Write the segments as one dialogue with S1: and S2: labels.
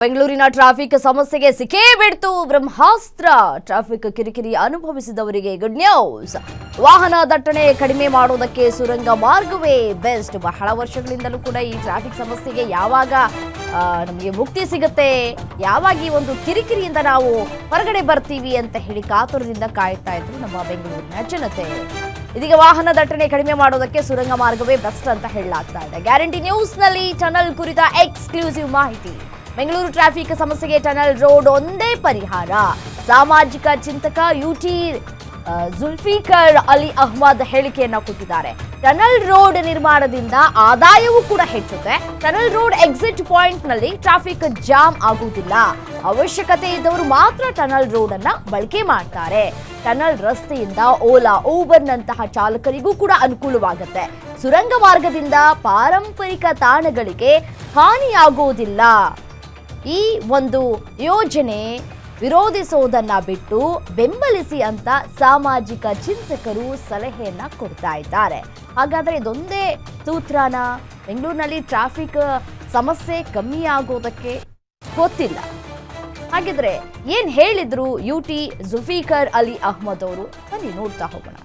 S1: ಬೆಂಗಳೂರಿನ ಟ್ರಾಫಿಕ್ ಸಮಸ್ಯೆಗೆ ಸಿಕ್ಕೇ ಬಿಡ್ತು ಬ್ರಹ್ಮಾಸ್ತ್ರ. ಟ್ರಾಫಿಕ್ ಕಿರಿಕಿರಿ ಅನುಭವಿಸಿದವರಿಗೆ ಗುಡ್ ನ್ಯೂಸ್. ವಾಹನ ದಟ್ಟಣೆ ಕಡಿಮೆ ಮಾಡೋದಕ್ಕೆ ಸುರಂಗ ಮಾರ್ಗವೇ ಬೆಸ್ಟ್. ಬಹಳ ವರ್ಷಗಳಿಂದಲೂ ಕೂಡ ಈ ಟ್ರಾಫಿಕ್ ಸಮಸ್ಯೆಗೆ ಯಾವಾಗ ನಮಗೆ ಮುಕ್ತಿ ಸಿಗುತ್ತೆ, ಯಾವಾಗ ಈ ಒಂದು ಕಿರಿಕಿರಿಯಿಂದ ನಾವು ಹೊರಗಡೆ ಬರ್ತೀವಿ ಅಂತ ಹೇಳಿ ಕಾತುರದಿಂದ ಕಾಯ್ತಾ ಇದ್ರು ನಮ್ಮ ಬೆಂಗಳೂರಿನ ಜನತೆ. ಇದೀಗ ವಾಹನ ದಟ್ಟಣೆ ಕಡಿಮೆ ಮಾಡೋದಕ್ಕೆ ಸುರಂಗ ಮಾರ್ಗವೇ ಬೆಸ್ಟ್ ಅಂತ ಹೇಳಲಾಗ್ತಾ ಇದೆ. ಗ್ಯಾರಂಟಿ ನ್ಯೂಸ್ ನಲ್ಲಿ ಟನಲ್ ಕುರಿತ ಎಕ್ಸ್ಕ್ಲೂಸಿವ್ ಮಾಹಿತಿ. ಬೆಂಗಳೂರು ಟ್ರಾಫಿಕ್ ಸಮಸ್ಯೆಗೆ ಟನಲ್ ರೋಡ್ ಒಂದೇ ಪರಿಹಾರ. ಸಾಮಾಜಿಕ ಚಿಂತಕ ಯುಟಿ ಜುಲ್ಫಿಕರ್ ಅಲಿ ಅಹ್ಮದ್ ಹೇಳಿಕೆಯನ್ನ ಕೊಟ್ಟಿದ್ದಾರೆ. ಟನಲ್ ರೋಡ್ ನಿರ್ಮಾಣದಿಂದ ಆದಾಯವೂ ಕೂಡ ಹೆಚ್ಚುತ್ತೆ. ಟನಲ್ ರೋಡ್ ಎಕ್ಸಿಟ್ ಪಾಯಿಂಟ್ ನಲ್ಲಿ ಟ್ರಾಫಿಕ್ ಜಾಮ್ ಆಗುವುದಿಲ್ಲ. ಅವಶ್ಯಕತೆ ಇದ್ದವರು ಮಾತ್ರ ಟನಲ್ ರೋಡ್ ಅನ್ನ ಬಳಕೆ ಮಾಡ್ತಾರೆ. ಟನಲ್ ರಸ್ತೆಯಿಂದ ಓಲಾ, ಊಬರ್ ನಂತಹ ಚಾಲಕರಿಗೂ ಕೂಡ ಅನುಕೂಲವಾಗುತ್ತೆ. ಸುರಂಗ ಮಾರ್ಗದಿಂದ ಪಾರಂಪರಿಕ ತಾಣಗಳಿಗೆ ಹಾನಿಯಾಗುವುದಿಲ್ಲ. ಈ ಒಂದು ಯೋಜನೆ ವಿರೋಧಿಸೋದನ್ನ ಬಿಟ್ಟು ಬೆಂಬಲಿಸಿ ಅಂತ ಸಾಮಾಜಿಕ ಚಿಂತಕರು ಸಲಹೆಯನ್ನ ಕೊಡ್ತಾ ಇದ್ದಾರೆ. ಹಾಗಾದ್ರೆ ಇದೊಂದೇ ಸೂತ್ರನ ಬೆಂಗಳೂರಿನಲ್ಲಿ ಟ್ರಾಫಿಕ್ ಸಮಸ್ಯೆ ಕಮ್ಮಿ ಆಗೋದಕ್ಕೆ? ಗೊತ್ತಿಲ್ಲ. ಹಾಗಿದ್ರೆ ಏನ್ ಹೇಳಿದ್ರು ಯುಟಿ ಜುಲ್ಫಿಕರ್ ಅಲಿ ಅಹ್ಮದ್ ಅವರು? ಬನ್ನಿ ನೋಡ್ತಾ ಹೋಗೋಣ.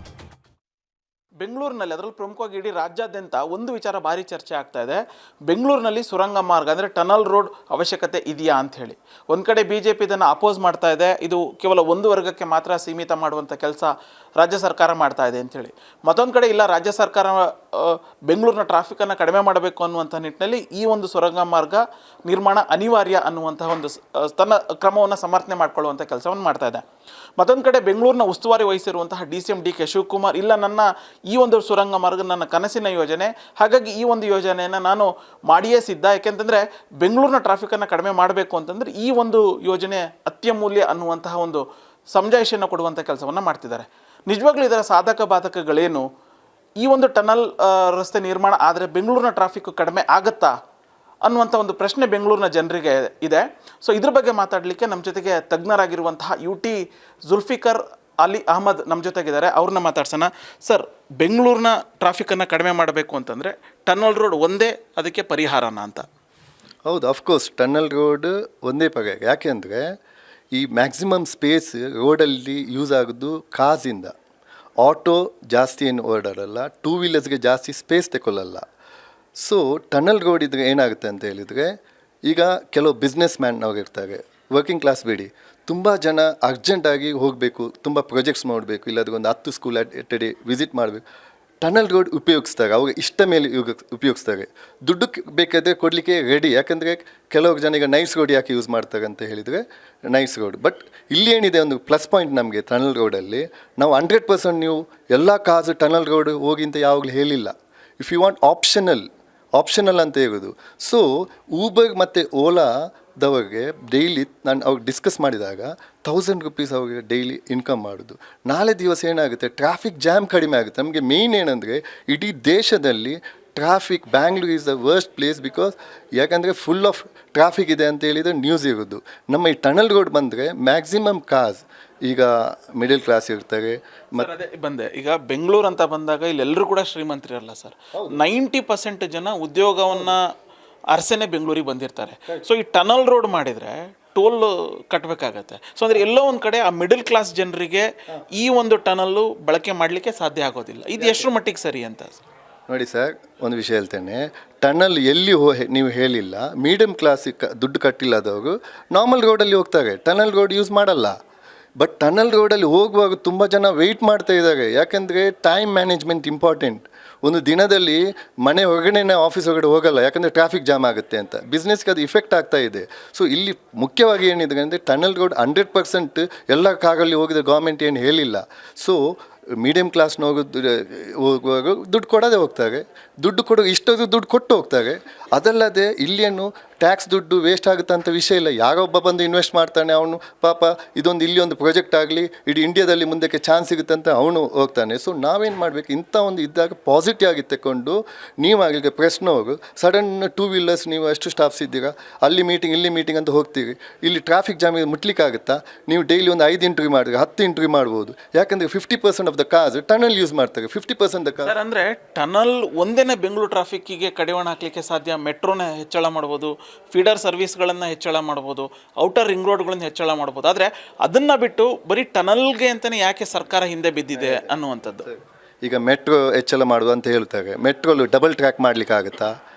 S2: ಬೆಂಗಳೂರಿನಲ್ಲಿ, ಅದರಲ್ಲಿ ಪ್ರಮುಖವಾಗಿ ಇಡೀ ರಾಜ್ಯಾದ್ಯಂತ ಒಂದು ವಿಚಾರ ಭಾರಿ ಚರ್ಚೆ ಆಗ್ತಾ ಇದೆ. ಬೆಂಗಳೂರಿನಲ್ಲಿ ಸುರಂಗ ಮಾರ್ಗ ಅಂದರೆ ಟನಲ್ ರೋಡ್ ಅವಶ್ಯಕತೆ ಇದೆಯಾ ಅಂತ ಹೇಳಿ. ಒಂದು ಕಡೆ BJP ಇದನ್ನು ಅಪೋಸ್ ಮಾಡ್ತಾ ಇದೆ. ಇದು ಕೇವಲ ಒಂದು ವರ್ಗಕ್ಕೆ ಮಾತ್ರ ಸೀಮಿತ ಮಾಡುವಂಥ ಕೆಲಸ ರಾಜ್ಯ ಸರ್ಕಾರ ಮಾಡ್ತಾ ಇದೆ ಅಂಥೇಳಿ. ಮತ್ತೊಂದು ಕಡೆ ಇಲ್ಲ, ರಾಜ್ಯ ಸರ್ಕಾರ ಬೆಂಗಳೂರಿನ ಟ್ರಾಫಿಕನ್ನು ಕಡಿಮೆ ಮಾಡಬೇಕು ಅನ್ನುವಂಥ ನಿಟ್ಟಿನಲ್ಲಿ ಈ ಒಂದು ಸುರಂಗ ಮಾರ್ಗ ನಿರ್ಮಾಣ ಅನಿವಾರ್ಯ ಅನ್ನುವಂತಹ ಒಂದು ತನ್ನ ಕ್ರಮವನ್ನು ಸಮರ್ಥನೆ ಮಾಡಿಕೊಳ್ಳುವಂಥ ಕೆಲಸವನ್ನು ಮಾಡ್ತಾ ಇದೆ. ಮತ್ತೊಂದು ಕಡೆ ಬೆಂಗಳೂರಿನ ಉಸ್ತುವಾರಿ ವಹಿಸಿರುವಂತಹ DCM DK ಶಿವಕುಮಾರ್, ಇಲ್ಲ, ನನ್ನ ಈ ಒಂದು ಸುರಂಗ ಮಾರ್ಗ ನನ್ನ ಕನಸಿನ ಯೋಜನೆ, ಹಾಗಾಗಿ ಈ ಒಂದು ಯೋಜನೆಯನ್ನು ನಾನು ಮಾಡಿಯೇ ಸಿದ್ಧ. ಯಾಕೆಂತಂದರೆ ಬೆಂಗಳೂರಿನ ಟ್ರಾಫಿಕನ್ನು ಕಡಿಮೆ ಮಾಡಬೇಕು ಅಂತಂದರೆ ಈ ಒಂದು ಯೋಜನೆ ಅತ್ಯಮೂಲ್ಯ ಅನ್ನುವಂತಹ ಒಂದು ಸಮಜಾಯಿಷಿಯನ್ನು ಕೊಡುವಂಥ ಕೆಲಸವನ್ನು ಮಾಡ್ತಿದ್ದಾರೆ. ನಿಜವಾಗ್ಲೂ ಇದರ ಸಾಧಕ ಬಾಧಕಗಳೇನು? ಈ ಒಂದು ಟನಲ್ ರಸ್ತೆ ನಿರ್ಮಾಣ ಆದರೆ ಬೆಂಗಳೂರಿನ ಟ್ರಾಫಿಕ್ ಕಡಿಮೆ ಆಗುತ್ತಾ ಅನ್ನುವಂಥ ಒಂದು ಪ್ರಶ್ನೆ ಬೆಂಗಳೂರಿನ ಜನರಿಗೆ ಇದೆ. ಸೊ ಇದ್ರ ಬಗ್ಗೆ ಮಾತಾಡಲಿಕ್ಕೆ ನಮ್ಮ ಜೊತೆಗೆ ತಜ್ಞರಾಗಿರುವಂತಹ ಯುಟಿ ಜುಲ್ಫಿಕರ್ ಅಲಿ ಅಹ್ಮದ್ ನಮ್ಮ ಜೊತೆಗಿದ್ದಾರೆ. ಅವ್ರನ್ನ ಮಾತಾಡ್ಸೋಣ. ಸರ್, ಬೆಂಗಳೂರಿನ ಟ್ರಾಫಿಕನ್ನು ಕಡಿಮೆ ಮಾಡಬೇಕು ಅಂತಂದರೆ ಟನಲ್ ರೋಡ್ ಒಂದೇ ಅದಕ್ಕೆ ಪರಿಹಾರನ ಅಂತ?
S3: ಹೌದು, ಅಫ್ಕೋರ್ಸ್ ಟನಲ್ ರೋಡ್ ಒಂದೇ ಪರಿಹಾರ. ಯಾಕೆ ಅಂದರೆ ಈ ಮ್ಯಾಕ್ಸಿಮಮ್ ಸ್ಪೇಸ್ ರೋಡಲ್ಲಿ ಯೂಸ್ ಆಗೋದು ಕಾರ್ಸಿಂದ. ಆಟೋ ಜಾಸ್ತಿ ಏನು ಓಡಾಡಲ್ಲ, ಟೂ ವೀಲರ್ಸ್ಗೆ ಜಾಸ್ತಿ ಸ್ಪೇಸ್ ತಗೊಳ್ಳಲ್ಲ. ಸೊ ಟನಲ್ ರೋಡ್ ಇದ್ರೆ ಏನಾಗುತ್ತೆ ಅಂತ ಹೇಳಿದರೆ, ಈಗ ಕೆಲವು ಬಿಸ್ನೆಸ್ ಮ್ಯಾನ್ನವ್ರು ಇರ್ತಾರೆ, ವರ್ಕಿಂಗ್ ಕ್ಲಾಸ್ ಬೇಡಿ, ತುಂಬ ಜನ ಅರ್ಜೆಂಟಾಗಿ ಹೋಗಬೇಕು, ತುಂಬ ಪ್ರಾಜೆಕ್ಟ್ಸ್ ಮಾಡಬೇಕು, ಇಲ್ಲಾಂದ್ರೆ ಒಂದು 10 ಸ್ಕೂಲ್ ಎಟ್ಟಡೆ ವಿಸಿಟ್ ಮಾಡಬೇಕು, ಟನಲ್ ರೋಡ್ ಉಪಯೋಗಿಸ್ತಾರೆ. ಅವ್ರಿಗೆ ಇಷ್ಟ ಮೇಲೆ ಉಪಯೋಗಿಸ್ತಾರೆ. ದುಡ್ಡು ಬೇಕಾದರೆ ಕೊಡಲಿಕ್ಕೆ ರೆಡಿ. ಯಾಕಂದರೆ ಕೆಲವು ಜನ ಈಗ ನೈಸ್ ರೋಡ್ ಯಾಕೆ ಯೂಸ್ ಮಾಡ್ತಾರೆ ಅಂತ ಹೇಳಿದರೆ ನೈಸ್ ರೋಡ್. ಬಟ್ ಇಲ್ಲಿ ಏನಿದೆ ಒಂದು ಪ್ಲಸ್ ಪಾಯಿಂಟ್ ನಮಗೆ ಟನಲ್ ರೋಡಲ್ಲಿ, ನಾವು 100% ನೀವು ಎಲ್ಲ ಕಾಸು ಟನಲ್ ರೋಡ್ ಹೋಗಿ ಅಂತ ಯಾವಾಗಲೂ ಹೇಳಿಲ್ಲ. ಇಫ್ ಯು ವಾಂಟ್ ಆಪ್ಷನಲ್ ಅಂತ ಹೇಳೋದು. ಸೊ ಊಬರ್ ಮತ್ತು ಓಲಾದವ್ರಿಗೆ ಡೈಲಿ ನಾನು ಅವ್ರಿಗೆ ಡಿಸ್ಕಸ್ ಮಾಡಿದಾಗ 1000 ರೂಪೀಸ್ ಅವ್ರಿಗೆ ಡೈಲಿ ಇನ್ಕಮ್ ಮಾಡೋದು. ನಾಳೆ ದಿವಸ ಏನಾಗುತ್ತೆ, ಟ್ರಾಫಿಕ್ ಜಾಮ್ ಕಡಿಮೆ ಆಗುತ್ತೆ. ನಮಗೆ ಮೇಯ್ನ್ ಏನಂದರೆ ಇಡೀ ದೇಶದಲ್ಲಿ traffic, Bangalore is the worst place. Because ಯಾಕಂದರೆ ಫುಲ್ ಆಫ್ ಟ್ರಾಫಿಕ್ ಇದೆ ಅಂತ ಹೇಳಿದರೆ ನ್ಯೂಸ್ ಇರೋದು. ನಮ್ಮ ಈ ಟನಲ್ ರೋಡ್ ಬಂದರೆ ಮ್ಯಾಕ್ಸಿಮಮ್ ಕಾರ್ಸ್, ಈಗ ಮಿಡಲ್ ಕ್ಲಾಸ್ ಇರ್ತಾರೆ.
S2: ಅದೇ ಬಂದೆ, ಈಗ ಬೆಂಗಳೂರು ಅಂತ ಬಂದಾಗ ಇಲ್ಲೆಲ್ಲರೂ ಕೂಡ ಶ್ರೀಮಂತರಿರಲ್ಲ ಸರ್. 90% ಜನ ಉದ್ಯೋಗವನ್ನು ಅರಸನೆ ಬೆಂಗಳೂರಿಗೆ ಬಂದಿರ್ತಾರೆ. ಸೊ ಈ ಟನಲ್ ರೋಡ್ ಮಾಡಿದರೆ ಟೋಲ್ ಕಟ್ಟಬೇಕಾಗತ್ತೆ. ಸೊ ಅಂದರೆ ಎಲ್ಲೋ ಒಂದು ಕಡೆ ಆ ಮಿಡಲ್ ಕ್ಲಾಸ್ ಜನರಿಗೆ ಈ ಒಂದು ಟನಲ್ಲು ಬಳಕೆ ಮಾಡಲಿಕ್ಕೆ ಸಾಧ್ಯ ಆಗೋದಿಲ್ಲ. ಇದು ಎಷ್ಟರ ಮಟ್ಟಿಗೆ ಸರಿ ಅಂತ?
S3: ನೋಡಿ ಸರ್, ಒಂದು ವಿಷಯ ಹೇಳ್ತೇನೆ. ಟನಲ್ ಎಲ್ಲಿ ನೀವು ಹೇಳಿಲ್ಲ, ಮೀಡಿಯಮ್ ಕ್ಲಾಸಿಗೆ ದುಡ್ಡು ಕಟ್ಟಿಲ್ಲದವರು ನಾರ್ಮಲ್ ರೋಡಲ್ಲಿ ಹೋಗ್ತಾರೆ, ಟನಲ್ ರೋಡ್ ಯೂಸ್ ಮಾಡಲ್ಲ. ಬಟ್ ಟನಲ್ ರೋಡಲ್ಲಿ ಹೋಗುವಾಗ ತುಂಬ ಜನ ವೆಯ್ಟ್ ಮಾಡ್ತಾ ಇದ್ದಾರೆ. ಯಾಕೆಂದರೆ ಟೈಮ್ ಮ್ಯಾನೇಜ್ಮೆಂಟ್ ಇಂಪಾರ್ಟೆಂಟ್. ಒಂದು ದಿನದಲ್ಲಿ ಮನೆ ಹೊರಗಡೆ ಆಫೀಸ್ ಹೊರಗಡೆ ಹೋಗಲ್ಲ, ಯಾಕಂದರೆ ಟ್ರಾಫಿಕ್ ಜಾಮ್ ಆಗುತ್ತೆ ಅಂತ. ಬಿಸ್ನೆಸ್ಗೆ ಅದು ಇಫೆಕ್ಟ್ ಆಗ್ತಾ ಇದೆ. ಸೊ ಇಲ್ಲಿ ಮುಖ್ಯವಾಗಿ ಏನಿದೆ ಅಂದರೆ ಟನಲ್ ರೋಡ್ 100% ಎಲ್ಲ ಕಾರಲ್ಲಿ ಹೋಗಿದ್ರೆ ಗೌರ್ಮೆಂಟ್ ಏನು ಹೇಳಿಲ್ಲ. ಸೊ ಮೀಡಿಯಮ್ ಕ್ಲಾಸ್ನ ಹೋಗುವಾಗ ದುಡ್ಡು ಕೊಡೋದೇ ಹೋಗ್ತಾರೆ, ದುಡ್ಡು ಇಷ್ಟೊಂದು ದುಡ್ಡು ಕೊಟ್ಟು ಹೋಗ್ತಾರೆ. ಅದಲ್ಲದೆ ಇಲ್ಲಿಯನ್ನು ಟ್ಯಾಕ್ಸ್ ದುಡ್ಡು ವೇಸ್ಟ್ ಆಗುತ್ತೆ ಅಂತ ವಿಷಯ ಇಲ್ಲ. ಯಾರೊಬ್ಬ ಬಂದು ಇನ್ವೆಸ್ಟ್ ಮಾಡ್ತಾನೆ, ಅವನು ಪಾಪ ಇದೊಂದು ಇಲ್ಲಿ ಒಂದು ಪ್ರಾಜೆಕ್ಟ್ ಆಗಲಿ ಇಡೀ ಇಂಡಿಯಾದಲ್ಲಿ ಮುಂದಕ್ಕೆ ಚಾನ್ಸ್ ಸಿಗುತ್ತೆ ಅಂತ ಅವನು ಹೋಗ್ತಾನೆ. ಸೊ ನಾವೇನು ಮಾಡಬೇಕು, ಇಂಥ ಒಂದು ಇದ್ದಾಗ ಪಾಸಿಟಿವ್ ಆಗಿ ತಗೊಂಡು, ನೀವಾಗಲಿಕ್ಕೆ ಪ್ರೆಸ್ನವರು ಸಡನ್ 2 ವೀಲರ್ಸ್ ನೀವು ಎಷ್ಟು ಸ್ಟಾಫ್ಸ್ ಇದ್ದೀರಾ, ಅಲ್ಲಿ ಮೀಟಿಂಗ್ ಇಲ್ಲಿ ಮೀಟಿಂಗ್ ಅಂತ ಹೋಗ್ತೀರಿ, ಇಲ್ಲಿ ಟ್ರಾಫಿಕ್ ಜಾಮಿಗೆ ಮುಟ್ಲಿಕ್ಕಾಗುತ್ತಾ? ನೀವು ಡೈಲಿ ಒಂದು 5 ಇಂಟರ್ವ್ಯೂ ಮಾಡಿದ್ರೆ 10 ಇಂಟರ್ವ್ಯೂ ಮಾಡ್ಬೋದು. ಯಾಕಂದರೆ 50% of the cars tunnel use ಮಾಡ್ತಾರೆ. 50% ದ ಕಾರ್
S2: ಅಂದರೆ ಟನಲ್ ಒಂದೇ ಹೆಂಗೇನೆ ಬೆಂಗಳೂರು ಟ್ರಾಫಿಕ್ಕಿಗೆ ಕಡಿವಾಣ ಹಾಕಲಿಕ್ಕೆ ಸಾಧ್ಯ? ಮೆಟ್ರೋನ ಹೆಚ್ಚಳ ಮಾಡ್ಬೋದು, ಫೀಡರ್ ಸರ್ವಿಸ್ಗಳನ್ನು ಹೆಚ್ಚಳ ಮಾಡ್ಬೋದು, ಔಟರ್ ರಿಂಗ್ ರೋಡ್ಗಳನ್ನು ಹೆಚ್ಚಳ ಮಾಡ್ಬೋದು. ಆದರೆ ಅದನ್ನು ಬಿಟ್ಟು ಬರೀ ಟನಲ್ಗೆ ಅಂತಲೇ ಯಾಕೆ ಸರ್ಕಾರ ಹಿಂದೆ ಬಿದ್ದಿದೆ ಅನ್ನುವಂಥದ್ದು.
S3: ಈಗ ಮೆಟ್ರೋ ಹೆಚ್ಚಳ ಮಾಡುವ ಅಂತ ಹೇಳ್ತಾರೆ. ಮೆಟ್ರೋಲು ಡಬಲ್ ಟ್ರ್ಯಾಕ್ ಮಾಡಲಿಕ್ಕೆ ಆಗುತ್ತಾ?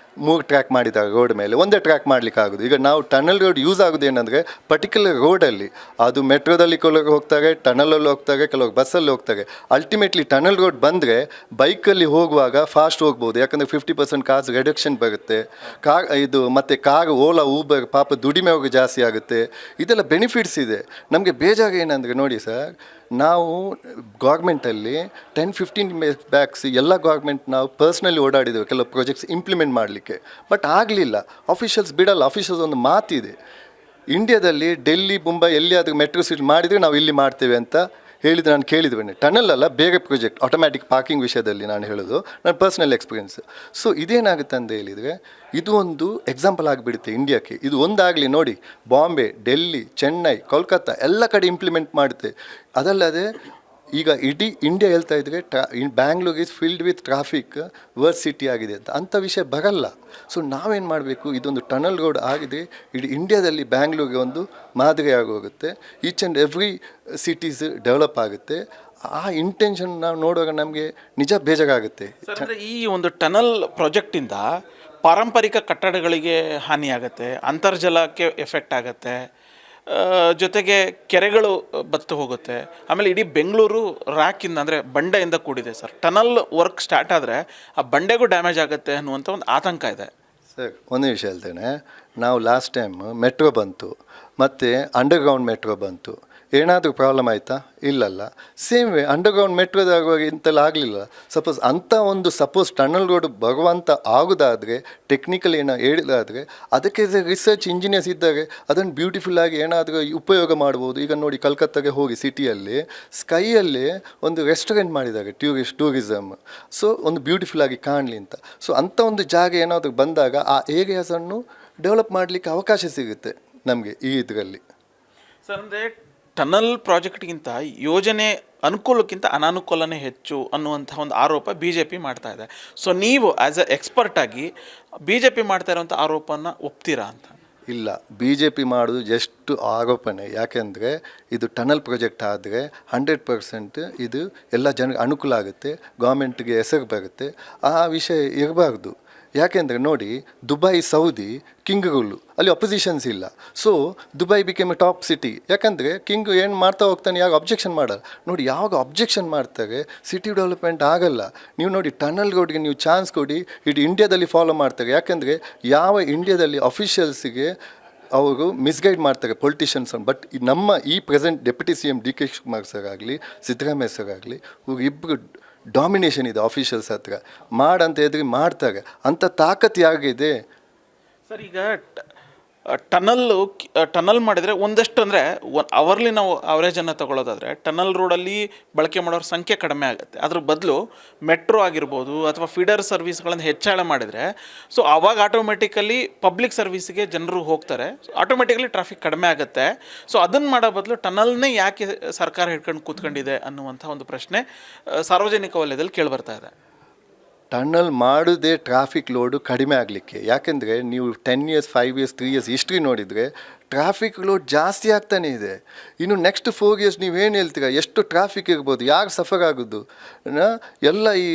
S3: 3 ಟ್ರ್ಯಾಕ್ ಮಾಡಿದ್ದಾರೆ ರೋಡ್ ಮೇಲೆ, ಒಂದೇ ಟ್ರ್ಯಾಕ್ ಮಾಡಲಿಕ್ಕೆ ಆಗೋದು. ಈಗ ನಾವು ಟನಲ್ ರೋಡ್ ಯೂಸ್ ಆಗೋದು ಏನಂದರೆ ಪರ್ಟಿಕ್ಯುಲರ್ ರೋಡಲ್ಲಿ, ಅದು ಮೆಟ್ರೋದಲ್ಲಿ ಕೆಲವರು ಹೋಗ್ತಾರೆ, ಟನಲಲ್ಲಿ ಹೋಗ್ತಾರೆ, ಕೆಲವರು ಬಸ್ಸಲ್ಲಿ ಹೋಗ್ತಾರೆ. ಅಲ್ಟಿಮೇಟ್ಲಿ ಟನಲ್ ರೋಡ್ ಬಂದರೆ ಬೈಕಲ್ಲಿ ಹೋಗುವಾಗ ಫಾಸ್ಟ್ ಹೋಗ್ಬೋದು, ಯಾಕಂದರೆ 50% ಕಾಸು ರಿಡಕ್ಷನ್ ಬರುತ್ತೆ. ಮತ್ತು ಕಾರ್, ಓಲಾ, ಊಬರ್ ಪಾಪ ದುಡಿಮೆ ಹೋಗಿ ಜಾಸ್ತಿ ಆಗುತ್ತೆ. ಇದೆಲ್ಲ ಬೆನಿಫಿಟ್ಸ್ ಇದೆ. ನಮಗೆ ಬೇಜಾರು ಏನಂದರೆ ನೋಡಿ ಸರ್, ನಾವು ಗೌರ್ಮೆಂಟಲ್ಲಿ 10-15 ಬ್ಯಾಕ್ಸ್ ಎಲ್ಲ ಗೌರ್ಮೆಂಟ್ ನಾವು ಪರ್ಸ್ನಲಿ ಓಡಾಡಿದ್ದೇವೆ ಕೆಲವು ಪ್ರಾಜೆಕ್ಟ್ಸ್ ಇಂಪ್ಲಿಮೆಂಟ್ ಮಾಡಲಿಕ್ಕೆ. ಬಟ್ ಆಗಲಿಲ್ಲ, ಅಫಿಷಿಯಲ್ಸ್ ಬಿಡಲ್ಲ. ಅಫಿಷಿಯಲ್ಸ್ ಒಂದು ಮಾತಿದೆ, ಇಂಡಿಯಾದಲ್ಲಿ ಡೆಲ್ಲಿ, ಮುಂಬೈ ಎಲ್ಲಿಯಾದರೂ ಮೆಟ್ರೋ ಸಿಟಿ ಮಾಡಿದರೆ ನಾವು ಇಲ್ಲಿ ಮಾಡ್ತೇವೆ ಅಂತ ಹೇಳಿದರೆ ನಾನು ಕೇಳಿದ್ದೇನೆ. ಟನಲ್ ಅಲ್ಲ, ಬೇರೆ ಪ್ರಾಜೆಕ್ಟ್ ಆಟೋಮ್ಯಾಟಿಕ್ ಪಾರ್ಕಿಂಗ್ ವಿಷಯದಲ್ಲಿ ನಾನು ಹೇಳೋದು ನನ್ನ ಪರ್ಸ್ನಲ್ ಎಕ್ಸ್ಪೀರಿಯನ್ಸ್. ಸೊ ಇದೇನಾಗುತ್ತೆ ಅಂತ ಹೇಳಿದರೆ ಇದು ಒಂದು ಎಕ್ಸಾಂಪಲ್ ಆಗಿಬಿಡುತ್ತೆ ಇಂಡಿಯಾಕ್ಕೆ. ಇದು ಒಂದಾಗಲಿ ನೋಡಿ, ಬಾಂಬೆ, ಡೆಲ್ಲಿ, ಚೆನ್ನೈ, ಕೋಲ್ಕತ್ತಾ ಎಲ್ಲ ಕಡೆ ಇಂಪ್ಲಿಮೆಂಟ್ ಮಾಡುತ್ತೆ. ಅದಲ್ಲದೆ ಈಗ ಇಡೀ ಇಂಡಿಯಾ ಹೇಳ್ತಾ ಇದ್ರೆ Bangalore is filled with traffic, worse city ಆಗಿದೆ ಅಂತ. ಅಂಥ ವಿಷಯ ಬರಲ್ಲ. ಸೊ ನಾವೇನು ಮಾಡಬೇಕು, ಇದೊಂದು ಟನಲ್ ರೋಡ್ ಆಗಿದೆ, ಇಡೀ ಇಂಡಿಯಾದಲ್ಲಿ ಬ್ಯಾಂಗ್ಳೂರಿಗೆ ಒಂದು ಮಾದರಿ ಆಗೋಗುತ್ತೆ. Each and every cities develop ಆಗುತ್ತೆ. ಆ ಇಂಟೆನ್ಷನ್ ನಾವು ನೋಡುವಾಗ ನಮಗೆ ನಿಜ ಬೇಜಾರಾಗುತ್ತೆ.
S2: ಅಂದರೆ ಈ ಒಂದು ಟನಲ್ ಪ್ರಾಜೆಕ್ಟಿಂದ ಪಾರಂಪರಿಕ ಕಟ್ಟಡಗಳಿಗೆ ಹಾನಿಯಾಗತ್ತೆ, ಅಂತರ್ಜಲಕ್ಕೆ ಎಫೆಕ್ಟ್ ಆಗುತ್ತೆ, ಜೊತೆಗೆ ಕೆರೆಗಳು ಬತ್ತು ಹೋಗುತ್ತೆ. ಆಮೇಲೆ ಇಡೀ ಬೆಂಗಳೂರು ರ್ಯಾಕಿಂದ ಅಂದರೆ ಬಂಡೆಯಿಂದ ಕೂಡಿದೆ ಸರ್. ಟನಲ್ ವರ್ಕ್ ಸ್ಟಾರ್ಟ್ ಆದರೆ ಆ ಬಂಡೆಗೂ ಡ್ಯಾಮೇಜ್ ಆಗುತ್ತೆ ಅನ್ನುವಂಥ ಒಂದು ಆತಂಕ ಇದೆ.
S3: ಸರ್ ಒಂದೇ ವಿಷಯ ಹೇಳ್ತೇನೆ, ನಾವು ಲಾಸ್ಟ್ ಟೈಮ್ ಮೆಟ್ರೋ ಬಂತು ಮತ್ತು ಅಂಡರ್ಗ್ರೌಂಡ್ ಮೆಟ್ರೋ ಬಂತು, ಏನಾದರೂ ಪ್ರಾಬ್ಲಮ್ ಆಯಿತಾ? ಇಲ್ಲಲ್ಲ. ಸೇಮ್ ವೇ ಅಂಡರ್ಗ್ರೌಂಡ್ ಮೆಟ್ರೋದಾಗುವಾಗ ಇಂತೆಲ್ಲ ಆಗಲಿಲ್ಲ. ಸಪೋಸ್ ಟನಲ್ ರೋಡ್ ಬರುವಂಥ ಆಗೋದಾದರೆ, ಟೆಕ್ನಿಕಲ್ ಏನೋ ಹೇಳಿದಾದರೆ ಅದಕ್ಕೆ ರಿಸರ್ಚ್ ಇಂಜಿನಿಯರ್ಸ್ ಇದ್ದಾರೆ, ಅದನ್ನು ಬ್ಯೂಟಿಫುಲ್ಲಾಗಿ ಏನಾದರೂ ಉಪಯೋಗ ಮಾಡ್ಬೋದು. ಈಗ ನೋಡಿ, ಕಲ್ಕತ್ತಾಗೆ ಹೋಗಿ ಸಿಟಿಯಲ್ಲಿ ಸ್ಕೈಯಲ್ಲಿ ಒಂದು ರೆಸ್ಟೋರೆಂಟ್ ಮಾಡಿದ್ದಾರೆ, ಟೂರಿಸಮ್. ಸೊ ಒಂದು ಬ್ಯೂಟಿಫುಲ್ಲಾಗಿ ಕಾಣಲಿ ಅಂತ. ಸೊ ಅಂಥ ಒಂದು ಜಾಗ ಏನಾದರೂ ಬಂದಾಗ ಆ ಏರಿಯಾಸನ್ನು ಡೆವಲಪ್ ಮಾಡಲಿಕ್ಕೆ ಅವಕಾಶ ಸಿಗುತ್ತೆ ನಮಗೆ ಈ ಇದರಲ್ಲಿ.
S2: ಸರ್, ಅಂದರೆ ಟನಲ್ ಪ್ರಾಜೆಕ್ಟ್ಗಿಂತ ಯೋಜನೆ ಅನುಕೂಲಕ್ಕಿಂತ ಅನಾನುಕೂಲನೇ ಹೆಚ್ಚು ಅನ್ನುವಂಥ ಒಂದು ಆರೋಪ ಬಿ ಜೆ ಪಿ ಮಾಡ್ತಾ ಇದೆ. ಸೊ ನೀವು ಆ್ಯಸ್ ಎ ಎಕ್ಸ್ಪರ್ಟ್ ಆಗಿ ಬಿ ಜೆ ಪಿ ಮಾಡ್ತಾ ಇರೋಂಥ ಆರೋಪನ ಒಪ್ತೀರಾ ಅಂತ?
S3: ಇಲ್ಲ, ಬಿ ಜೆ ಪಿ ಮಾಡೋದು ಜಸ್ಟ್ ಆರೋಪಣೆ. ಯಾಕೆಂದರೆ ಇದು ಟನಲ್ ಪ್ರಾಜೆಕ್ಟ್ ಆದರೆ 100% ಇದು ಎಲ್ಲ ಜನರಿಗೆ ಅನುಕೂಲ ಆಗುತ್ತೆ, ಗೌರ್ಮೆಂಟ್ಗೆ ಹೆಸರು ಬರುತ್ತೆ. ಆ ವಿಷಯ ಇರಬಾರ್ದು. ಯಾಕೆಂದರೆ ನೋಡಿ, ದುಬೈ, ಸೌದಿ ಕಿಂಗ್ಗಳು, ಅಲ್ಲಿ ಅಪೋಸಿಷನ್ಸ್ ಇಲ್ಲ. So Dubai became A top city. ಯಾಕಂದರೆ ಕಿಂಗ್ ಏನು ಮಾಡ್ತಾ ಹೋಗ್ತಾನೆ, ಯಾವಾಗ ಅಬ್ಜೆಕ್ಷನ್ ಮಾಡಲ್ಲ. ನೋಡಿ, ಯಾವಾಗ ಅಬ್ಜೆಕ್ಷನ್ ಮಾಡ್ತಾರೆ ಸಿಟಿ ಡೆವಲಪ್ಮೆಂಟ್ ಆಗಲ್ಲ. ನೀವು ನೋಡಿ, ಟನಲ್ ರೋಡ್ಗೆ ನೀವು ಚಾನ್ಸ್ ಕೊಡಿ, ಇಡೀ ಇಂಡಿಯಾದಲ್ಲಿ ಫಾಲೋ ಮಾಡ್ತಾರೆ. ಯಾಕೆಂದರೆ ಯಾವ ಇಂಡಿಯಾದಲ್ಲಿ ಅಫಿಷಿಯಲ್ಸಿಗೆ ಅವರು ಮಿಸ್ಗೈಡ್ ಮಾಡ್ತಾರೆ ಪೊಲಿಟಿಷಿಯನ್ಸ್. ಬಟ್ ನಮ್ಮ ಈ present deputy CM D K Shivakumar sir ಆಗಲಿ, ಸಿದ್ದರಾಮಯ್ಯ ಸರ್ ಆಗಲಿ, ಇಬ್ಬರು ಡಾಮಿನೇಷನ್ ಇದೆ ಆಫೀಷಿಯಲ್ಸ್ ಹತ್ರ. ಮಾಡಂತ ಹೇಳಿದ್ರೆ ಮಾಡ್ತಾರೆ. ಅಂಥ ತಾಕತ್ತು ಯಾಗಿದೆ
S2: ಸರ್? ಈಗ ಟನಲ್ ಮಾಡಿದರೆ ಒಂದಷ್ಟು ಅಂದರೆ ಅವರ್ಲಿ ನಾವು ಅವರೇಜನ್ನು ತಗೊಳ್ಳೋದಾದರೆ ಟನಲ್ ರೋಡಲ್ಲಿ ಬಳಕೆ ಮಾಡೋರ ಸಂಖ್ಯೆ ಕಡಿಮೆ ಆಗುತ್ತೆ. ಅದ್ರ ಬದಲು ಮೆಟ್ರೋ ಆಗಿರ್ಬೋದು ಅಥವಾ ಫೀಡರ್ ಸರ್ವಿಸ್ಗಳನ್ನು ಹೆಚ್ಚಳ ಮಾಡಿದರೆ ಸೊ ಆವಾಗ ಆಟೋಮೆಟಿಕಲಿ ಪಬ್ಲಿಕ್ ಸರ್ವಿಸ್ಗೆ ಜನರು ಹೋಗ್ತಾರೆ, ಆಟೋಮೆಟಿಕಲಿ ಟ್ರಾಫಿಕ್ ಕಡಿಮೆ ಆಗುತ್ತೆ. ಸೊ ಅದನ್ನು ಮಾಡೋ ಬದಲು ಟನಲ್ನೇ ಯಾಕೆ ಸರ್ಕಾರ ಹಿಡ್ಕೊಂಡು ಕೂತ್ಕೊಂಡಿದೆ ಅನ್ನುವಂಥ ಒಂದು ಪ್ರಶ್ನೆ ಸಾರ್ವಜನಿಕ ವಲಯದಲ್ಲಿ ಕೇಳಿಬರ್ತಾ ಇದೆ.
S3: ಟನಲ್ ಮಾಡೋದೇ ಟ್ರಾಫಿಕ್ ಲೋಡು ಕಡಿಮೆ ಆಗಲಿಕ್ಕೆ. ಯಾಕೆಂದರೆ ನೀವು 10 years, 5 years, 3 years ಹಿಸ್ಟ್ರಿ ನೋಡಿದರೆ ಟ್ರಾಫಿಕ್ ಲೋಡ್ ಜಾಸ್ತಿ ಆಗ್ತಾನೇ ಇದೆ. ಇನ್ನು ನೆಕ್ಸ್ಟ್ 4 years ನೀವೇನು ಹೇಳ್ತೀರಾ, ಎಷ್ಟು ಟ್ರಾಫಿಕ್ ಇರ್ಬೋದು, ಯಾರು ಸಫರ್ ಆಗೋದು? ಎಲ್ಲ ಈ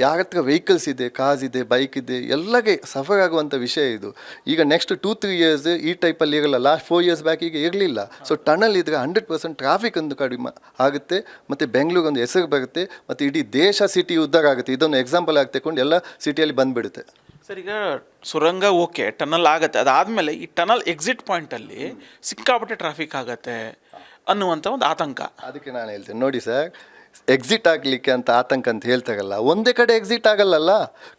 S3: ಯಾರ ಹತ್ರ ವೆಹಿಕಲ್ಸ್ ಇದೆ, ಕಾರ್ಸ್ ಇದೆ, ಬೈಕ್ ಇದೆ, ಎಲ್ಲಗೆ ಸಫರ್ ಆಗುವಂಥ ವಿಷಯ ಇದು. ಈಗ ನೆಕ್ಸ್ಟ್ 2-3 years ಈ ಟೈಪಲ್ಲಿ ಇರಲ್ಲ. ಲಾಸ್ಟ್ 4 years ಬ್ಯಾಕ್ ಈಗ ಇರಲಿಲ್ಲ. ಸೊ ಟನಲ್ ಇದ್ದರೆ 100% ಟ್ರಾಫಿಕ್ ಒಂದು ಕಡಿಮೆ ಆಗುತ್ತೆ, ಮತ್ತು ಬೆಂಗಳೂರು ಒಂದು ಹೆಸರು ಬರುತ್ತೆ, ಮತ್ತು ಇಡೀ ದೇಶ ಸಿಟಿ ಉದ್ಧಾರ ಆಗುತ್ತೆ. ಇದೊಂದು ಎಕ್ಸಾಂಪಲ್ ಆಗಿ ತಗೊಂಡು ಎಲ್ಲ ಸಿಟಿಯಲ್ಲಿ ಬಂದುಬಿಡುತ್ತೆ.
S2: ಸರ್, ಈಗ ಸುರಂಗ ಓಕೆ, ಟನಲ್ ಆಗುತ್ತೆ, ಅದಾದಮೇಲೆ ಈ ಟನಲ್ ಎಕ್ಸಿಟ್ ಪಾಯಿಂಟಲ್ಲಿ ಸಿಕ್ಕಾಪಟ್ಟೆ ಟ್ರಾಫಿಕ್ ಆಗುತ್ತೆ ಅನ್ನುವಂಥ ಒಂದು ಆತಂಕ.
S3: ಅದಕ್ಕೆ ನಾನು ಹೇಳ್ತೇನೆ ನೋಡಿ ಸರ್, ಎಕ್ಸಿಟ್ ಆಗಲಿಕ್ಕೆ ಅಂತ ಆತಂಕ ಅಂತ ಹೇಳ್ತಾರಲ್ಲ, ಒಂದೇ ಕಡೆ ಎಕ್ಸಿಟ್ ಆಗಲ್ಲಲ್ಲ.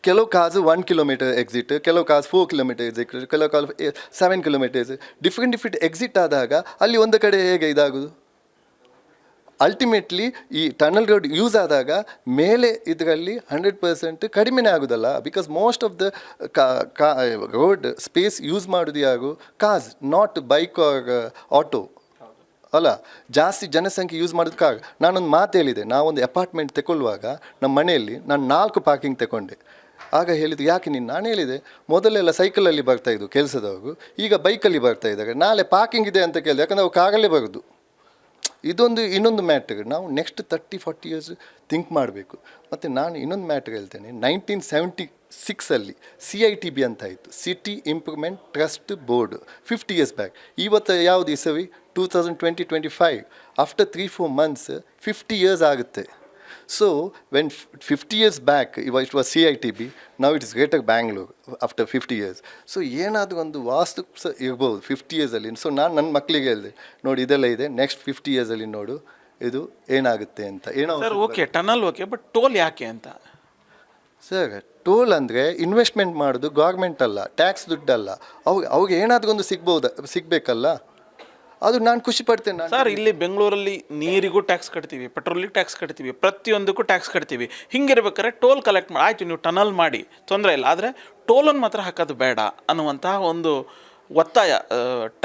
S3: ಕೆಲವು ಕಾಸು 1 kilometer ಎಕ್ಸಿಟ್, ಕೆಲವು ಕಾಸು 4 kilometer ಎಕ್ಸಿಟ್, ಕೆಲವು ಕಾಸು 7 kilometers. ಡಿಫ್ರೆಂಟ್ ಎಕ್ಸಿಟ್ ಆದಾಗ ಅಲ್ಲಿ ಒಂದು ಕಡೆ ಹೇಗೆ ಇದಾಗೋದು? ಅಲ್ಟಿಮೇಟ್ಲಿ ಈ ಟನಲ್ ರೋಡ್ ಯೂಸ್ ಆದಾಗ ಮೇಲೆ ಇದರಲ್ಲಿ 100% ಕಡಿಮೆನೇ ಆಗೋದಲ್ಲ. Because most of the road space use ಮಾಡೋದು ಯಾರು? Cars, not bike or auto. ಅಲ್ಲ, ಜಾಸ್ತಿ ಜನಸಂಖ್ಯೆ ಯೂಸ್ ಮಾಡೋದಕ್ಕಾಗ ನಾನೊಂದು ಮಾತು ಹೇಳಿದೆ, ನಾವೊಂದು ಅಪಾರ್ಟ್ಮೆಂಟ್ ತಗೊಳ್ಳುವಾಗ ನಮ್ಮ ಮನೆಯಲ್ಲಿ ನಾನು 4 ಪಾರ್ಕಿಂಗ್ ತಗೊಂಡೆ. ಆಗ ಹೇಳಿದ್ದು ಯಾಕೆ ನೀನು, ನಾನು ಹೇಳಿದೆ ಮೊದಲೆಲ್ಲ ಸೈಕಲಲ್ಲಿ ಬರ್ತಾಯಿದ್ದು ಕೆಲಸದವರು, ಈಗ ಬೈಕಲ್ಲಿ ಬರ್ತಾ ಇದ್ದಾರೆ, ನಾಳೆ ಪಾರ್ಕಿಂಗ್ ಇದೆ ಅಂತ ಕೇಳಿದೆ, ಯಾಕಂದರೆ ಅವ್ರು ಕಾರಲ್ಲೇ ಬರೋದು. ಇದೊಂದು ಇನ್ನೊಂದು ಮ್ಯಾಟ್ರ್, ನಾವು ನೆಕ್ಸ್ಟ್ 30-40 ಇಯರ್ಸ್ ಥಿಂಕ್ ಮಾಡಬೇಕು. ಮತ್ತು ನಾನು ಇನ್ನೊಂದು ಮ್ಯಾಟ್ರ್ ಹೇಳ್ತೇನೆ, 1976 CITB ಅಂತ ಆಯಿತು, city improvement trust board, 50 years back. ಇವತ್ತು ಯಾವುದು ಇಸವಿ 2025, ಆಫ್ಟರ್ 3-4 ಮಂತ್ಸ್ 50 ಇಯರ್ಸ್ ಆಗುತ್ತೆ. So when 50 years back it was CITB, now it is Greater Bangalore after 50 years. So ಏನಾದರೂ ಒಂದು ವಾಸ್ತು ಇರ್ಬೋದು 50 ಇಯರ್ಸಲ್ಲಿ. ಸೊ ನಾನು ನನ್ನ ಮಕ್ಕಳಿಗೆ ಹೇಳಿದೆ, ನೋಡಿ ಇದೆಲ್ಲ ಇದೆ, ನೆಕ್ಸ್ಟ್ 50 ಇಯರ್ಸಲ್ಲಿ ನೋಡು ಇದು ಏನಾಗುತ್ತೆ ಅಂತ. ಏನೋ
S2: sir okay tunnel okay, but toll ಯಾಕೆ ಅಂತ?
S3: ಸರ್ ಟೋಲ್ ಅಂದರೆ ಇನ್ವೆಸ್ಟ್ಮೆಂಟ್ ಮಾಡೋದು ಗೌರ್ಮೆಂಟ್ ಅಲ್ಲ, ಟ್ಯಾಕ್ಸ್ ದುಡ್ಡಲ್ಲ, ಅವ್ರಿಗೆ ಏನಾದರೂ ಒಂದು ಸಿಗಬೇಕಲ್ಲ, ಅದು ನಾನು ಖುಷಿ ಪಡ್ತೇನೆ.
S2: ಸರ್ ಇಲ್ಲಿ ಬೆಂಗಳೂರಲ್ಲಿ ನೀರಿಗೂ ಟ್ಯಾಕ್ಸ್ ಕಟ್ತೀವಿ, ಪೆಟ್ರೋಲಿಗೆ ಟ್ಯಾಕ್ಸ್ ಕಟ್ತೀವಿ, ಪ್ರತಿಯೊಂದಕ್ಕೂ ಟ್ಯಾಕ್ಸ್ ಕಟ್ತೀವಿ. ಹಿಂಗಿರ್ಬೇಕಾದ್ರೆ ಟೋಲ್ ಕಲೆಕ್ಟ್ ಮಾಡಿ ಆಯಿತು, ನೀವು ಟನಲ್ ಮಾಡಿ ತೊಂದರೆ ಇಲ್ಲ, ಆದರೆ ಟೋಲನ್ನು ಮಾತ್ರ ಹಾಕೋದು ಬೇಡ ಅನ್ನುವಂತಹ ಒಂದು ಒತ್ತಾಯ,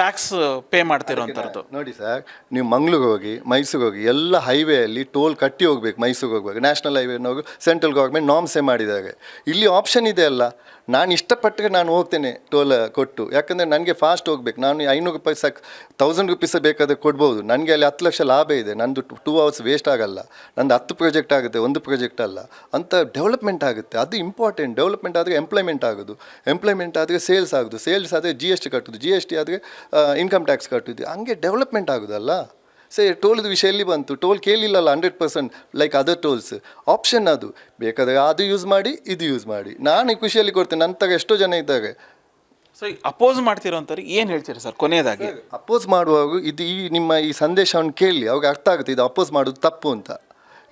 S2: ಟ್ಯಾಕ್ಸ್ ಪೇ ಮಾಡ್ತಿರೋಂಥದ್ದು.
S3: ನೋಡಿ ಸರ್, ನೀವು ಮಂಗಳೂರು ಹೋಗಿ ಮೈಸೂರು ಹೋಗಿ ಎಲ್ಲ ಹೈವೇಯಲ್ಲಿ ಟೋಲ್ ಕಟ್ಟಿ ಹೋಗ್ಬೇಕು. ಮೈಸೂರು ಹೋಗುವಾಗ ನ್ಯಾಷನಲ್ ಹೈವೇನೋಗಿ ಸೆಂಟ್ರಲ್ ಗೌರ್ಮೆಂಟ್ ನಾರ್ಮ್ಸೇ ಮಾಡಿದ್ದಾರೆ. ಇಲ್ಲಿ ಆಪ್ಷನ್ ಇದೆ ಅಲ್ಲ, ನಾನು ಇಷ್ಟಪಟ್ಟರೆ ನಾನು ಹೋಗ್ತೇನೆ ಟೋಲ್ ಕೊಟ್ಟು, ಯಾಕಂದರೆ ನನಗೆ ಫಾಸ್ಟ್ ಹೋಗ್ಬೇಕು. ನಾನು 500 ರೂಪಾಯಿ 1000 ರೂಪೀಸ್ ಬೇಕಾದರೆ ಕೊಡ್ಬೋದು, ನನಗೆ ಅಲ್ಲಿ 10 ಲಕ್ಷ ಲಾಭ ಇದೆ, ನಂದು 2 hours ವೇಸ್ಟ್ ಆಗಲ್ಲ, ನಂದು 10 ಪ್ರಾಜೆಕ್ಟ್ ಆಗುತ್ತೆ, ಒಂದು ಪ್ರಾಜೆಕ್ಟ್ ಅಲ್ಲ ಅಂತ ಡೆವಲಪ್ಮೆಂಟ್ ಆಗುತ್ತೆ. ಅದು ಇಂಪಾರ್ಟೆಂಟ್. ಡೆವಲಪ್ಮೆಂಟ್ ಆದರೆ ಎಂಪ್ಲಾಯ್ಮೆಂಟ್ ಆಗೋದು, ಎಂಪ್ಲಾಯ್ಮೆಂಟ್ ಆದರೆ ಸೇಲ್ಸ್ ಆಗೋದು, ಸೇಲ್ಸ್ ಆದರೆ GST ಕಟ್ಟೋದು, GST ಆದರೆ ಇನ್ಕಮ್ ಟ್ಯಾಕ್ಸ್ ಕಟ್ಟೋದು, ಹಂಗೆ ಡೆವಲಪ್ಮೆಂಟ್ ಆಗೋದಲ್ಲ. ಟೋಲ್ದು ವಿಷಯ ಎಲ್ಲಿ ಬಂತು? ಟೋಲ್ ಕೇಳಿಲ್ಲಲ್ಲ 100% ಲೈಕ್ ಅದರ್ ಟೋಲ್ಸ್. ಆಪ್ಷನ್ ಅದು, ಬೇಕಾದರೆ ಅದು ಯೂಸ್ ಮಾಡಿ, ಇದು ಯೂಸ್ ಮಾಡಿ. ನಾನು ಖುಷಿಯಲ್ಲಿ ಕೊಡ್ತೇನೆ, ನಂತರ ಎಷ್ಟೋ ಜನ ಇದ್ದಾರೆ.
S2: ಸೊ ಈಗ ಅಪೋಸ್ ಮಾಡ್ತಿರೋಂಥವ್ರಿಗೆ ಏನು ಹೇಳ್ತೀರಿ ಸರ್ ಕೊನೆಯದಾಗಿ?
S3: ಅಪೋಸ್ ಮಾಡುವಾಗ ಇದು ನಿಮ್ಮ ಈ ಸಂದೇಶವನ್ನು ಕೇಳಿ ಅವ್ರಿಗೆ ಅರ್ಥ ಆಗುತ್ತೆ, ಇದು ಅಪೋಸ್ ಮಾಡೋದು ತಪ್ಪು ಅಂತ.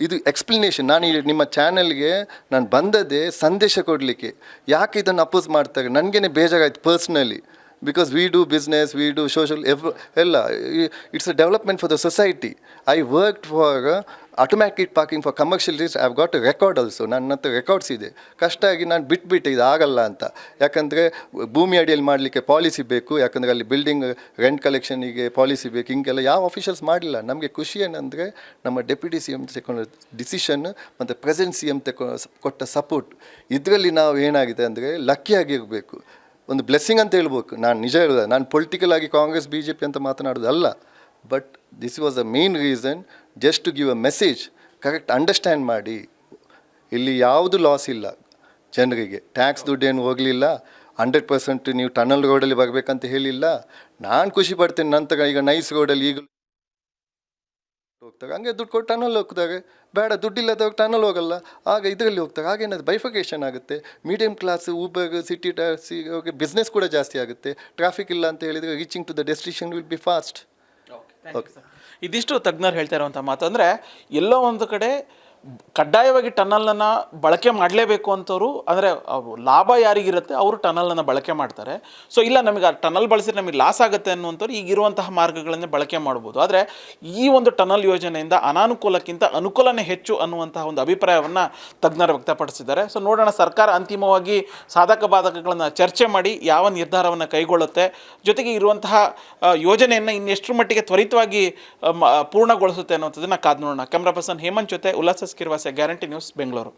S3: ಇದು ಎಕ್ಸ್ಪ್ಲನೇಷನ್. ನಾನು ಈ ನಿಮ್ಮ ಚಾನಲ್ಗೆ ನಾನು ಬಂದದ್ದೇ ಸಂದೇಶ ಕೊಡಲಿಕ್ಕೆ. ಯಾಕೆ ಇದನ್ನು ಅಪೋಸ್ ಮಾಡ್ತಾರೆ ನನಗೇನೆ ಬೇಜಾರಾಯ್ತು personally. Because we do business, we do social, it's a development for the society. I worked for automatic parking for commercial use. I've got a record also. ನನ್ನ ಹತ್ರ ರೆಕಾರ್ಡ್ಸ್ ಇದೆ. ಕಷ್ಟ ಆಗಿ ನಾನು ಬಿಟ್ಬಿಟ್ಟೆ, ಇದು ಆಗಲ್ಲ ಅಂತ. ಯಾಕಂದರೆ ಭೂಮಿ ಅಡಿಯಲ್ಲಿ ಮಾಡಲಿಕ್ಕೆ ಪಾಲಿಸಿ ಬೇಕು, ಯಾಕಂದರೆ ಅಲ್ಲಿ ಬಿಲ್ಡಿಂಗ್ ರೆಂಟ್ ಕಲೆಕ್ಷನಿಗೆ ಪಾಲಿಸಿ ಬೇಕು. ಹಿಂಗೆಲ್ಲ ಯಾವ ಆಫೀಷಿಯಲ್ಸ್ ಮಾಡಲಿಲ್ಲ. ನಮಗೆ ಖುಷಿ ಏನಂದರೆ ನಮ್ಮ ಡೆಪ್ಯೂಟಿ CM ತಗೊಂಡ ಡಿಸಿಷನ್ ಮತ್ತು ಪ್ರೆಸೆಂಟ್ CM ಕೊಟ್ಟ ಸಪೋರ್ಟ್, ಇದರಲ್ಲಿ ನಾವು ಏನಾಗಿದೆ ಅಂದರೆ ಲಕ್ಕಿಯಾಗಿರಬೇಕು, ಒಂದು ಬ್ಲೆಸ್ಸಿಂಗ್ ಅಂತ ಹೇಳ್ಬೇಕು. ನಾನು ನಿಜ ಹೇಳೋದು, ನಾನು ಪೊಲಿಟಿಕಲ್ ಆಗಿ ಕಾಂಗ್ರೆಸ್ BJP ಅಂತ ಮಾತನಾಡೋದಲ್ಲ, but this was the main reason, just to give a message. Correct understand ಮಾಡಿ, ಇಲ್ಲಿ ಯಾವುದು ಲಾಸ್ ಇಲ್ಲ ಜನರಿಗೆ, ಟ್ಯಾಕ್ಸ್ ದುಡ್ಡೇನು ಹೋಗಲಿಲ್ಲ, 100% ನೀವು ಟನಲ್ ರೋಡಲ್ಲಿ ಬರಬೇಕಂತ ಹೇಳಿಲ್ಲ. ನಾನು ಖುಷಿ ಪಡ್ತೇನೆ. ನಂತರ ಈಗ ನೈಸ್ ರೋಡಲ್ಲಿ ಈಗಲೂ ಹೋಗ್ತಾರೆ, ಹಂಗೆ ದುಡ್ಡು ಕೊಟ್ಟು ಟನಲ್ ಹೋಗ್ತಾರೆ. ಬೇಡ ದುಡ್ಡಿಲ್ಲದವ್ರು ಟನಲ್ ಹೋಗಲ್ಲ, ಆಗ ಇದರಲ್ಲಿ ಹೋಗ್ತಾರೆ. ಹಾಗೇನಾದ್ರು ಬೈಫಿಕೇಷನ್ ಆಗುತ್ತೆ. Medium class Uber, city taxi business ಕೂಡ ಜಾಸ್ತಿ ಆಗುತ್ತೆ. ಟ್ರಾಫಿಕ್ ಇಲ್ಲ ಅಂತ ಹೇಳಿದರೆ reaching to the destination will be fast.
S2: Okay, ಇದಿಷ್ಟು ತಜ್ಞರು ಹೇಳ್ತಾ ಇರುವಂಥ ಮಾತು. ಅಂದರೆ ಎಲ್ಲೋ ಒಂದು ಕಡೆ ಕಡ್ಡಾಯವಾಗಿ ಟನಲನ್ನು ಬಳಕೆ ಮಾಡಲೇಬೇಕು ಅಂತವರು, ಅಂದರೆ ಲಾಭ ಯಾರಿಗಿರುತ್ತೆ ಅವರು ಟನಲನ್ನು ಬಳಕೆ ಮಾಡ್ತಾರೆ. ಸೊ ಇಲ್ಲ ನಮಗೆ ಆ ಟನಲ್ ಬಳಸಿದ್ರೆ ನಮಗೆ ಲಾಸ್ ಆಗುತ್ತೆ ಅನ್ನುವಂಥವ್ರು ಈಗಿರುವಂತಹ ಮಾರ್ಗಗಳನ್ನೇ ಬಳಕೆ ಮಾಡ್ಬೋದು. ಆದರೆ ಈ ಒಂದು ಟನಲ್ ಯೋಜನೆಯಿಂದ ಅನಾನುಕೂಲಕ್ಕಿಂತ ಅನುಕೂಲನೇ ಹೆಚ್ಚು ಅನ್ನುವಂತಹ ಒಂದು ಅಭಿಪ್ರಾಯವನ್ನು ತಜ್ಞರು ವ್ಯಕ್ತಪಡಿಸಿದ್ದಾರೆ. ಸೊ ನೋಡೋಣ ಸರ್ಕಾರ ಅಂತಿಮವಾಗಿ ಸಾಧಕ ಬಾಧಕಗಳನ್ನು ಚರ್ಚೆ ಮಾಡಿ ಯಾವ ನಿರ್ಧಾರವನ್ನು ಕೈಗೊಳ್ಳುತ್ತೆ, ಜೊತೆಗೆ ಇರುವಂತಹ ಯೋಜನೆಯನ್ನು ಇನ್ನೆಷ್ಟರ ಮಟ್ಟಿಗೆ ತ್ವರಿತವಾಗಿ ಪೂರ್ಣಗೊಳಿಸುತ್ತೆ ಅನ್ನುವಂಥದ್ದನ್ನು ಕಾದು ನೋಡೋಣ. ಕ್ಯಾಮ್ರಾ ಪರ್ಸನ್ ಹೇಮಂತ್ ಜೊತೆ ಉಲ್ಲಾಸ ಕಿರ್ವಾಸೆ, ಗ್ಯಾರಂಟಿ ನ್ಯೂಸ್, ಬೆಂಗಳೂರು.